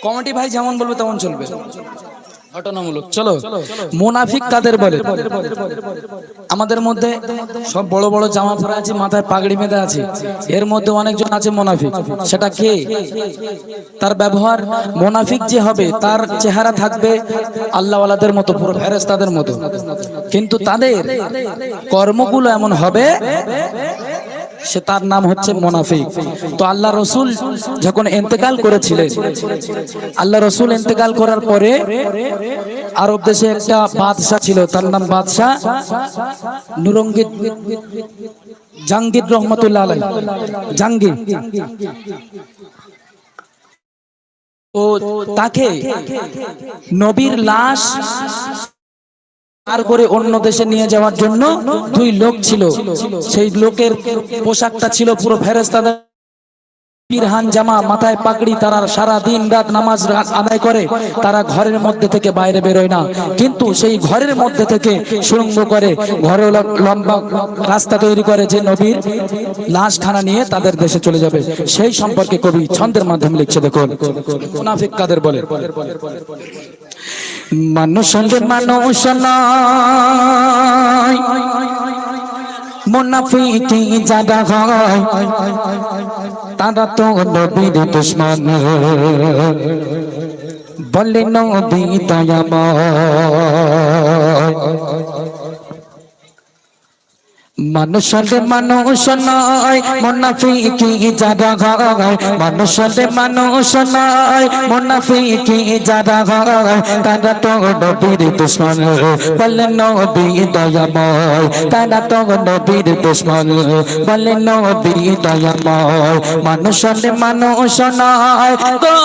Committee ভাই যেমন বলবে তেমন চলবে, ঘটনামূলক। চলো, মুনাফিক কাদের বলে? আমাদের মধ্যে সব বড় বড় জামা পরে আছে, মাথায় পাগড়ি বেঁধে আছে, এর মধ্যে অনেকজন আছে মুনাফিক। সেটা কে? তার ব্যবহার, মুনাফিক যে হবে তার চেহারা থাকবে আল্লাহওয়ালাদের মতো, পুরো ফেরেশতাদের মতো, কিন্তু তাদের কর্মগুলো এমন হবে, সে তার নাম হচ্ছে মুনাফিক। তো আল্লাহ রসুল যখন ইন্তেকাল করেছিলেন, আল্লাহ রসুল ইন্তেকাল করার পরে আরব দেশে একটা বাদশা ছিল, তার নাম বাদশা নুরঙ্গিত জাহাঙ্গীর রহমতুল্লাহ আলাইহি, জাহাঙ্গীর। তো তাকে নবীর লাশ আর করে অন্য দেশে নিয়ে যাওয়ার জন্য দুই লোক ছিল। সেই লোকের পোশাকটা ছিল পুরো ফেরেশতাদের পিরহান জামা, মাথায় পাগড়ি, তারা সারা দিন রাত নামাজ আদায় করে, তারা ঘরের মধ্যে থেকে বাইরে বেরোয় না, কিন্তু সেই ঘরের মধ্যে থেকে সুড়ঙ্গ করে ঘরে লম্বা রাস্তা তৈরি করে যে নবীর লাশখানা নিয়ে তাদের দেশে চলে যাবে। সেই সম্পর্কে কবি ছন্দের মাধ্যমে লিখছে, দেখুন মুনাফিক কাদের বলে। মানুষ মানুষ নয়, মুনাফিকি যারা হয় তারা তো নবীর দুশমন, বলে নবী দয়াময়। মানুষের মানুষ নয়, মুনাফিকি যারা হয়, মানুষের মানুষ নয়, মুনাফিকি যারা হয় তারা তো নবীর দুশমন, বলে নবী দয়াময়। তারা তো নবীর দুশমন, বলে নবী দয়াময়। মানুষের মানুষ নয় গো,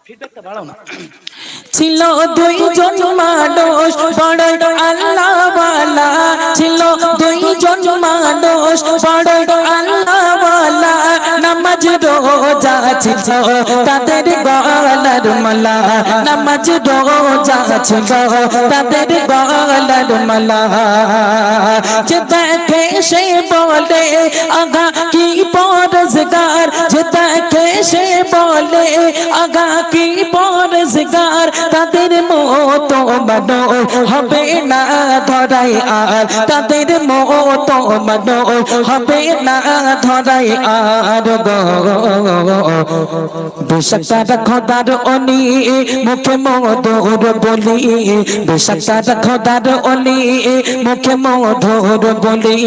ফিডব্যাকটা বাড়াও না। ছিল দুইজন মানুষ বড় আল্লাহওয়ালা, ছিল দুইজন মানুষ বড় আল্লাহওয়ালা, নামাজ রোজা ছিল তাদের গলার মালা, নামাজ রোজা ছিল তাদের গলার মালা। যে দেখে সে বলে আগা কি পরজগার, যে দেখে সে বলে আগা কি পরজগার, তাদের মতো মানুষ হবে না ধরাই আর, তাদের মতো মানুষ হবে না ধরাই আর গো। বেশক তারা খোদার অলি, মুখে মধুর বলি, বেশক তারা খোদার অলি, মুখে মধুর বলি,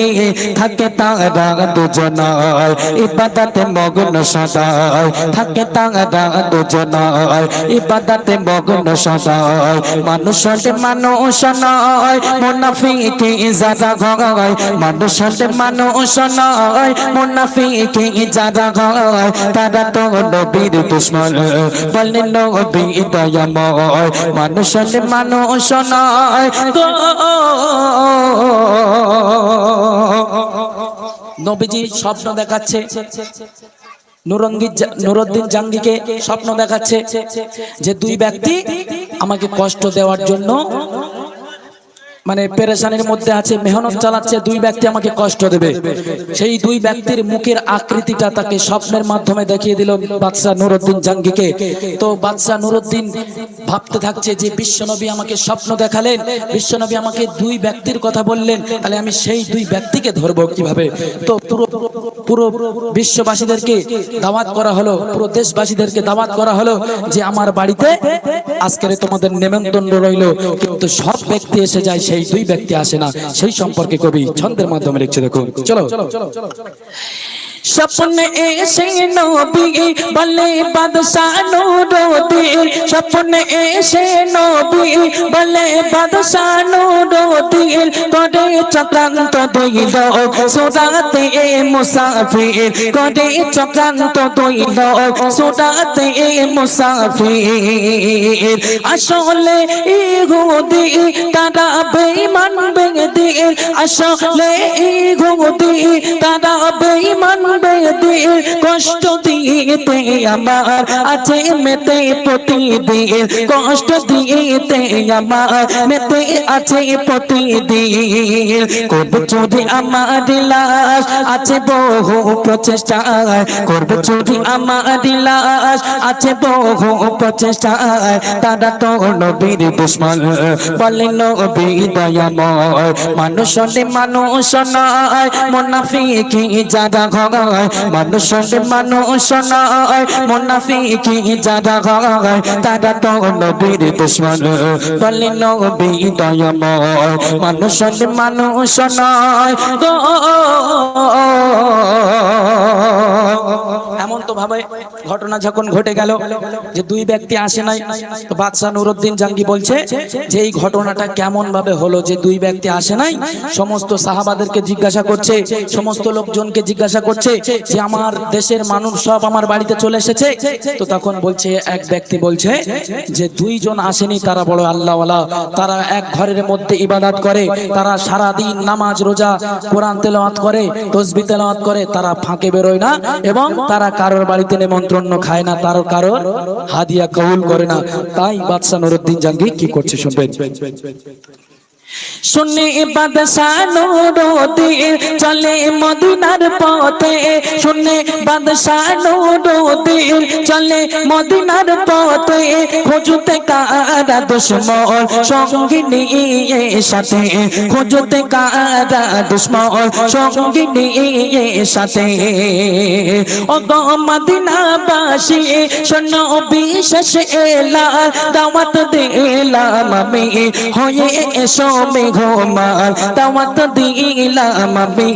থাকে তারা দুজনায় ইবাদতে মগ্ন সদায়, থাকে তারা দুজনায় ইবাদতে মগ্ন সদায়। মানুষের মানুষ নয়, মুনাফিকি যারা হয়, মানুষের মানুষ নয়, মুনাফিকি যারা হয় তারা তো নবীর দুশমন, বলে নবী দয়াময়। মানুষের মানুষ নয় গো। নবীজি স্বপ্ন দেখাচ্ছে, নুরুদ্দিন জাহাঙ্গীরকে স্বপ্ন দেখাচ্ছে যে দুই ব্যক্তি আমাকে কষ্ট দেওয়ার জন্য মানে পেরেশানির মধ্যে আছে, মেহনত চালাচ্ছে, দুই ব্যক্তি আমাকে কষ্ট দেবে। সেই দুই ব্যক্তির মুখের আকৃতিটা তাকে স্বপ্নের মাধ্যমে দেখিয়ে দিল বাদশা নুরুদ্দিন জাহাঙ্গীরকে। তো বাদশা নুরুদ্দিন ভাবতে থাকছে যে বিশ্বনবী আমাকে স্বপ্ন দেখালেন, বিশ্বনবী আমাকে দুই ব্যক্তির কথা বললেন, তাহলে আমি সেই দুই ব্যক্তিকে ধরবো কিভাবে। তো পুরো বিশ্ববাসীদেরকে দাওয়াত করা হলো, পুরো দেশবাসীদেরকে দাওয়াত করা হলো যে আমার বাড়িতে আজকের তোমাদের নিমন্ত্রণ রইল, কিন্তু সব ব্যক্তি এসে যায়, সেই দুই ব্যক্তি আসে না। সেই সম্পর্কে কবি ছন্দের মাধ্যমে লিখছে, দেখুন চলো। স্বপ্নে এসে নবী বলে বাদশা নুরুদ্দিন, স্বপ্নে এসে নবী বলে বাদশা নুরুদ্দিন, করে চক্রান্ত দুই লোক সুরাতে মুসাফির, করে চক্রান্ত দুই লোক সুরাতে মুসাফির। আসলে ইহুদি তারা বেঈমান বেঈমান, আসলে ইহুদি তারা বেঈমান বেঈমান, কষ্ট দিয়ে দিতে আমার আছে মেতে প্রতিদিন, কষ্ট দিতে আমার মেতে আছে প্রতিদিন। করবে চুরি আমার লাশ আছে বহু প্রচেষ্টায়, করবে চুরি আমার লাশ আছে বহু প্রচেষ্টায়। তারা তো নবীর দুশ্মন বলে নবী দয়াময়, মানুষ হলে মানুষ নয় মুনাফিকি যারা হয়, মানুষ হলে মানুষ নয় মুনাফিকি যারা হয়। তারা তো নবীর দুশ্মন বলে নবী দয়াময়, মানুষ হলে মানুষ নয় গো। এমন তো ভাবে ঘটনা যখন ঘটে গেল যে দুই ব্যক্তি আসে নাই, তো বাদশাহ নুরউদ্দিন জাঙ্গি বলছে যে এই ঘটনাটা কেমন ভাবে হলো যে দুই ব্যক্তি আসে নাই। সমস্ত সাহাবাদেরকে জিজ্ঞাসা করছে, সমস্ত লোকজনকে জিজ্ঞাসা করছে যে আমার দেশের মানুষ সব আমার বাড়িতে চলে এসেছে। তো তখন বলছে এক ব্যক্তি বলছে যে দুইজন আসেনি, তারা বড় আল্লাহওয়ালা, তারা এক ঘরের মধ্যে ইবাদত করে, তারা সারা দিন নামাজ রোজা কোরআন তেলাওয়াত করে তাসবিহ তেলাওয়াত করে, তারা ফাঁকে বেরোয় না এবং তারা কারোর বাড়িতে নিমন্ত্রণ খায় না, তার কারোর হাদিয়া কবুল করে না। তাই বাদশাহ নুরউদ্দিন জাঙ্গি কি করছে শুনবেন। শুনে বাদশাহ নুরউদ্দিন চলে মদিনার পথে, শুনে বাদশাহ নুরউদ্দিন চলে মদিনার পথে। খুঁজতে কারা দুশ্মন সঙ্গী নিয়ে সাথে, খুঁজতে কারা দুশ্মন সঙ্গী নিয়ে সাথে। ও গো মদিনাবাসী শোনো বিশেষ এলার দাওয়াত দিলাম আমি, হয়ে এসো মেঘমাল দাওয়াত দিলাম আমি,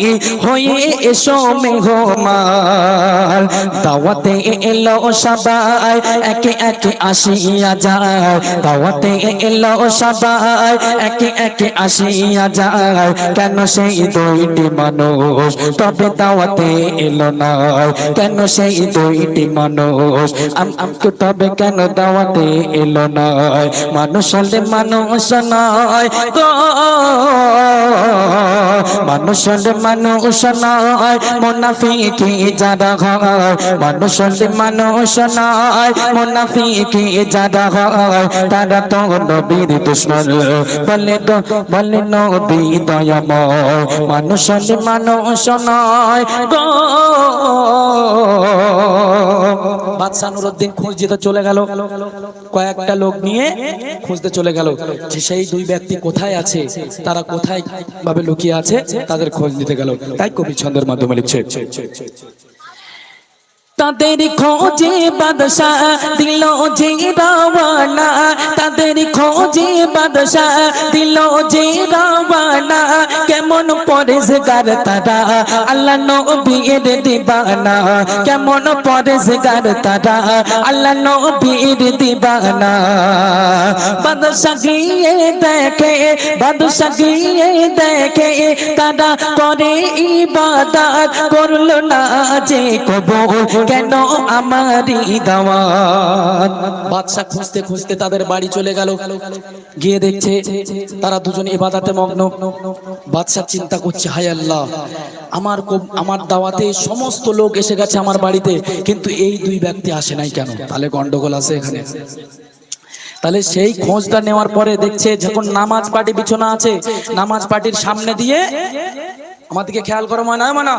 হয়ে এসো মেঘমাল। দাওয়াতে এলো সবাই একে একে আসিয়া যায়, দাওয়াতে এলো সবাই একে একে আসিয়া যায়। কেন সেই দুইটি মানুষ তবে দাওয়াতে এলো না, কেন সেই দুইটি মানুষ আমকে তবে কেন দাওয়াতে এলো না। মানুষ হলে মানুষ নয় গো, মানুষ হলে মানুষ নয় মুনাফিকি যারা হয়, মানুষ হলে মানুষ নয় মুনাফিকি যারা হয়। তারা তো নবীর দুশ্মন বলে নবী দয়াময়, মানুষ হলে মানুষ নয় গো। বাদশাহ নুরউদ্দিন খোঁজ দিতে চলে গেল, কয়েকটা লোক নিয়ে খুঁজতে চলে গেল যে সেই দুই ব্যক্তি কোথায় আছে, তারা কোথায় ভাবে লুকিয়ে আছে, তাদের খোঁজ নিতে গেল। তাই কবি ছন্দের মাধ্যমে লিখছে, তাদের খোঁজে বাদশাহ দিল যে রওয়ানা, তাদের খোঁজে বাদশাহ দিল যে রওয়ানা। কেমন পরেজগার তারা আল্লাহ নবীর দিবানা, কেমন পরেজগার তারা আল্লাহ নবীর দিবানা। বাদশাহ গিয়ে দেখে, বাদশাহ গিয়ে দেখে তারা করে ইবাদত, করলো না যে কবুল কেন আমারি দাওয়াত। বাদশা খুঁজতে খুঁজতে তাদের বাড়ি চলে গেল, গিয়ে দেখছে তারা দুজন ইবাদতে মগ্ন। বাদশা চিন্তা করছে, হায় আল্লাহ, আমার দাওয়াতে সমস্ত লোক এসে গেছে আমার বাড়িতে, কিন্তু এই দুই ব্যক্তি আসে নাই কেন? তাহলে গন্ডগোল আছে এখানে। তাহলে সেই খোঁজটা নেওয়ার পরে দেখছে যখন নামাজ পার্টি বিছানা আছে, নামাজ পার্টির সামনে দিয়ে, আমাদেরকে খেয়াল করো মানা মানা,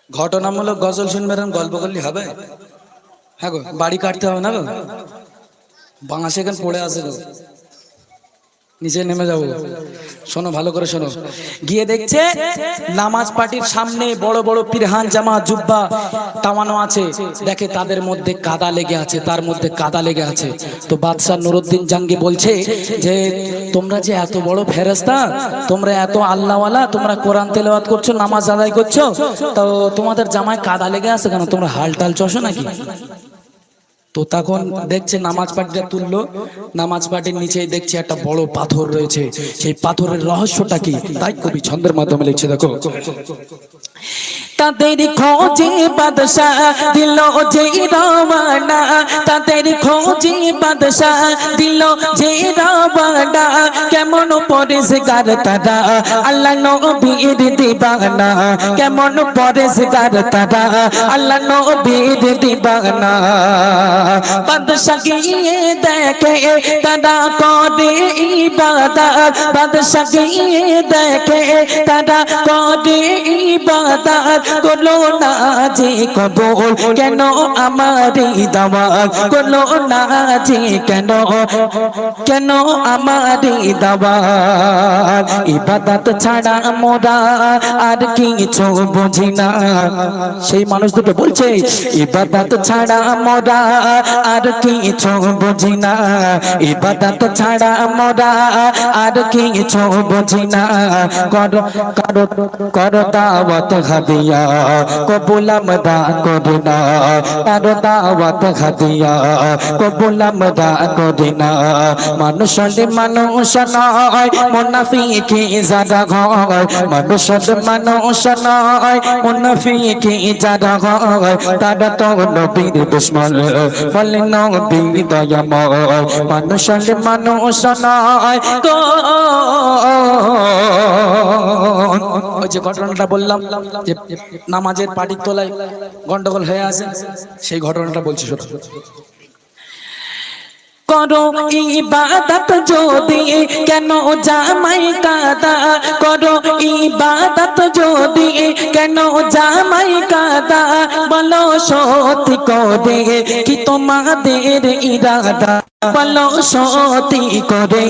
ঘটনামূলক গজল শুনবেন, গল্প করলে হবে? হ্যাঁ গো, বাড়ি কাটতে হবে না গো, বাঁশ এখানে পড়ে আছে গো, নিচে নেমে যাবো। শোনো ভালো করে শোনো। গিয়ে দেখছে নামাজ পার্টির সামনে বড় বড় পিরহান জামা জুব্বা টামানো আছে, দেখে তাদের মধ্যে কাদা লেগে আছে, তার মধ্যে কাদা লেগে আছে। তো বাদশাহ নুরউদ্দিন জাঙ্গি বলছে যে তোমরা যে এত বড় ফেরেশতা, তোমরা এত আল্লাহওয়ালা, তোমরা কোরআন তেলাওয়াত করছো, নামাজ আদায় করছো, তো তোমাদের জামায় কাদা লেগে আছে কেন? তোমরা হালটাল চষো নাকি? তো তখন দেখছে নামাজ পাটিটা তুললো, নামাজ পাটির নিচে দেখছে একটা বড় পাথর রয়েছে, সেই পাথরের রহস্যটা কি? তাই কবি ছন্দের মাধ্যমে লিখছে, দেখো। তাদের খোঁজে বাদশাহ দিল যে রওয়ানা, তাদের খোঁজে বাদশাহ দিল যে রওয়ানা। কেমন পরেশগার তারা আল্লাহ নবীর দিবানা, কেমন পরেশগার তারা আল্লাহ নবীর দিবানা। বাদশাহ গিয়ে দেখে তারা করে ইবাদত, বাদশাহ গিয়ে দেখে তারা করে ইবাদত। করলো না যে কবুল কেন আমার দাওয়াত, করলো না যে কেন আমার দাওয়াত। ইবাদত ছাড়া মোরা আর কিছু বুঝি না। সেই মানুষ দুটো বলছে ইবাদত ছাড়া মোরা আর কিছু বুঝি না, ইবাদত ছাড়া মোরা আর কিছু বুঝি না। করো করো করো দাওয়াত হাদিয়া কবুল আমরা করি না, করো দাওয়াত হাদিয়া কবুল আমরা করি না। মানুষ মানুষ নয় মুনাফিকি যারা হয়, মানুষ মানুষ নয় মুনাফিকি যারা হয়, তারা তো নবীর দুশমন বলে নবী দয়াময়। মানুষ মানুষ নয় গো। ওই যে ঘটনাটা বললাম যে নামাজের পাটির তলায় গন্ডগোল হয়ে আছে, সেই ঘটনাটা বলছি শোনো। করো ইবাদত যদি কেন জামাই কাদা, করো ইবাদত যদি কেন জামাই কাদা। বলো সত্যি করে কি তোমাদের ইরাদা, বলো সত্যি করে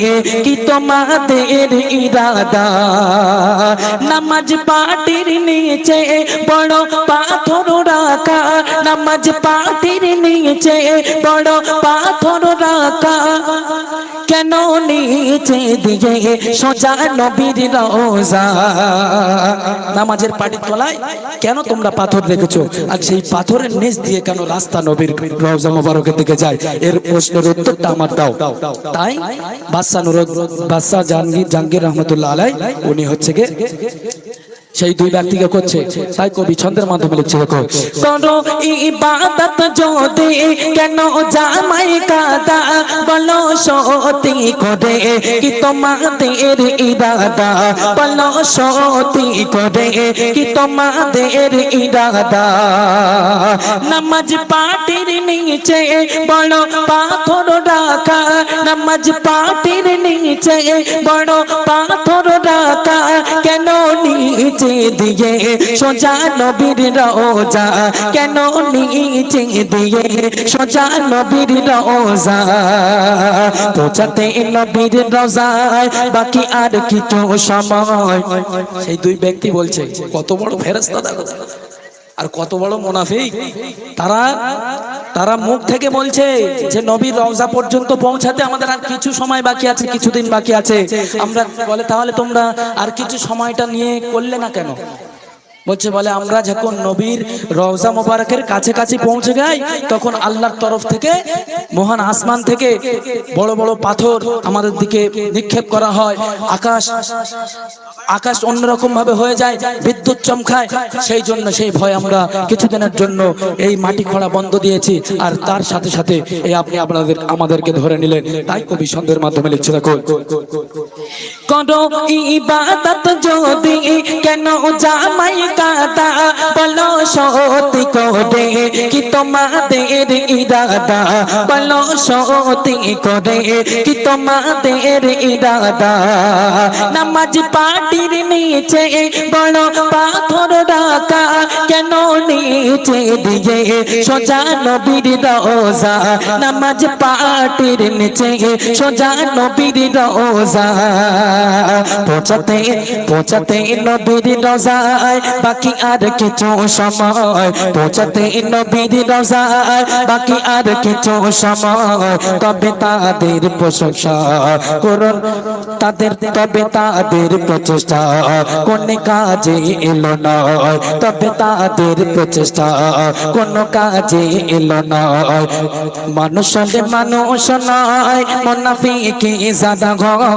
কি তোমাদের ইরাদা। নামাজ পাটির নিচে বড় পাথর রাখা, নামাজ পাটির নিচে বড় পাথর রাখা। কেন নিচে দিয়ে সোজা নবীর রওজা। নামাজের পাটির তলায় কেন তোমরা পাথর রেখেছো, আর সেই পাথরের নিচ দিয়ে কেন রাস্তা নবীর রওজা মোবারকের দিকে যায়? এর প্রশ্নের উত্তরটা আমার দাও। তাই বাদশাহ জাহাঙ্গীর রহমতুল্লাহ আলাই উনি হচ্ছে গে সেই দুই ব্যক্তিকে করছে, তাই কবি ছন্দের মাধ্যমে লিখছে দেখো। করো ইবাদত যদি কেন জামাই কাদা, বলো সত্যি করে কি তোমাদের ইরাদা, বলো সত্যি করে কি তোমাদের ইরাদা। নামাজ পাটির নিচে বড় পাথর রাখা, নামাজ পাটির নিচে বড় পাথর রাখা। কেন নিচে দিয়ে সোজা নবীর রওজা, কেন নিচে দিয়ে সোজা নবীর রওজা। পৌঁছাতে নবীর রওজায় বাকি আর কিছু সময়। সেই দুই ব্যক্তি বলছে কত বড় ফেরেশতা দেখো আর কত বড় মুনাফিক। তারা মুখ থেকে বলছে যে নবীর রওজা পর্যন্ত পৌঁছাতে আমাদের আর কিছু সময় বাকি আছে, কিছুদিন বাকি আছে। আমরা বলে তাহলে তোমরা আর কিছু সময়টা নিয়ে করলে না কেন? বলছে বলে আমরা যখন নবীর রওজা মোবারকের কাছে কাছে পৌঁছে যাই তখন আল্লাহর তরফ থেকে মহান আসমান থেকে বড় বড় পাথর আমাদের দিকে নিক্ষেপ করা হয়। আকাশ অন্যরকম ভাবে হয়ে যায়, বিদ্যুৎ চমকায়। সেই জন্য সেই ভয় আমরা কিছুদিনের জন্য এই মাটি খোঁড়া বন্ধ দিয়েছি, আর তার সাথে সাথে এই আপনি আমাদেরকে ধরে নিলেন। তাই কবি ছন্দের মাধ্যমে লিখছে দেখো। করো ইবাদত যদি কেন জামাই কাদা, বলো সত্যি করে কি তোমাদের ইরাদা, বলো সত্যি করে কি তোমাদের ইরাদা। নামাজ পাটির নিচে বড় পাথর রাখা, কেন নিচে দিয়ে সোজা নবীর রওজা। নামাজ পাটির নিচে সোজা নবীর রওজা। পৌঁছাতে পৌঁছাতে নবীর রওজায় বাকি আর কিছু সময়, পৌঁছাতে নবীর রওজায় বাকি আর কিছু সময়। তবে তাদের প্রশংসা করুন, তবে তাদের প্রচেষ্টা কোন কাজে এলো নয়, তবে তাদের চেষ্টা কোনো কাজে এলো না মানুষ হলে মানুষ নয় মুনাফিকি জাদা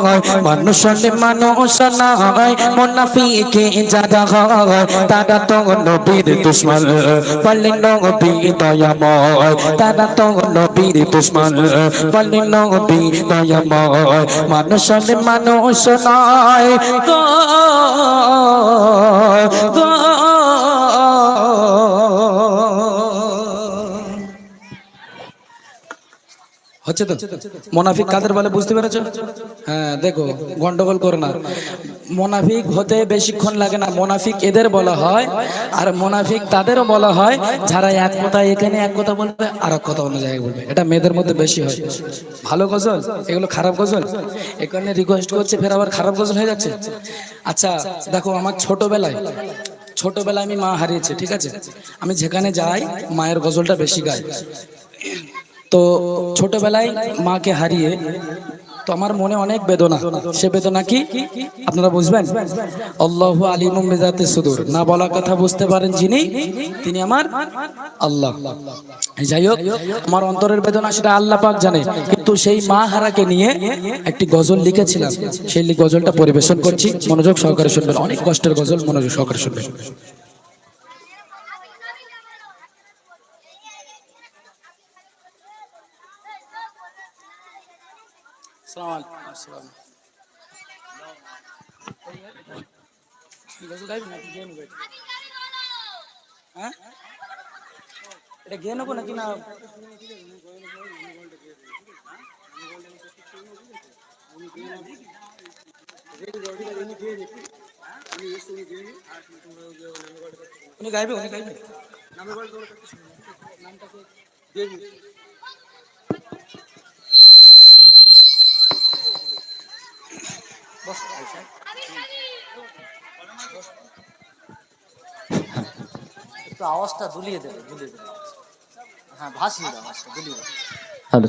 হয় মানুষ হলে মানুষ নয় মুনাফিকি জাদা হয় তারা তো নবীর দুশমন বলে নবী দয়াময় তারা তো নবীর দুশমন বলে নবী দয়াময় মানুষ হলে মানুষ নয় গো গো হচ্ছে তো মোনাফিক কাদের বলে বুঝতে পেরেছো? হ্যাঁ দেখো, গন্ডগোল করো না। মোনাফিক হতে বেশিক্ষণ লাগে না। মোনাফিক এদের বলা হয়, আর মোনাফিক তাদেরও বলা হয় যারা এক কথা এখানে এক কথা বলবে আর এক কথা অন্য জায়গায় বলবে। এটা মেয়েদের মধ্যে বেশি হয়। ভালো গজল, এগুলো খারাপ গজল। এখানে রিকোয়েস্ট করছে, ফের আবার খারাপ গজল হয়ে যাচ্ছে। আচ্ছা দেখো, আমার ছোটবেলায় আমি মা হারিয়েছে, ঠিক আছে? আমি যেখানে যাই মায়ের গজলটা বেশি গাই। তো ছোটবেলায় মাকে হারিয়ে তো আমার মনে অনেক বেদনা। সে বেদনা কি আপনারা বুঝবেন? আল্লাহু আলিমুম বিযাতিস সুদূর। না বলা কথা বুঝতে পারেন যিনি, তিনি আমার আল্লাহ। যাই হোক, আমার অন্তরের বেদনা সেটা আল্লাহ পাক জানে। কিন্তু সেই মা হারাকে নিয়ে একটি গজল লিখেছিলাম, সেই গজলটা পরিবেশন করছি। মনোযোগ সহকারে শুনবেন, অনেক কষ্টের গজল, মনোযোগ সহকারে শুনবেন। এটা গিয়ে নেবো নাকি না? উনি গাইবে, উনি গাইবে। একটু আওয়াজটা দুলিয়ে দেবে, হ্যাঁ ভাসিয়ে দাও আওয়াজটা, দুলিয়ে দাও। হ্যালো